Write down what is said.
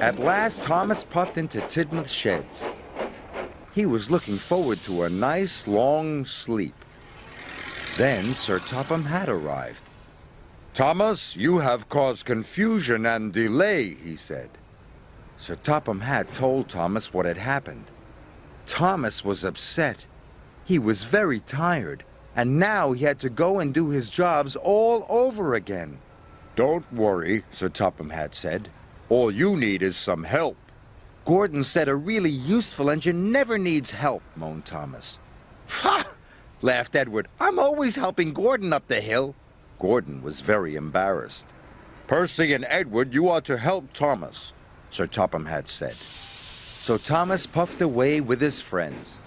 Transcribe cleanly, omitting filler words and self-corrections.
At last, Thomas puffed into Tidmouth's sheds. He was looking forward to a nice long sleep. Then Sir Topham had arrived. "Thomas, you have caused confusion and delay," he said. Sir Topham had told Thomas what had happened. Thomas was upset. He was very tired, and now he had to go and do his jobs all over again. "Don't worry," Sir Topham had said. "All you need is some help." "Gordon said a really useful engine never needs help," moaned Thomas. "Ha!" laughed Edward. "I'm always helping Gordon up the hill." Gordon was very embarrassed. "Percy and Edward, you ought to help Thomas," Sir Topham had said. So Thomas puffed away with his friends.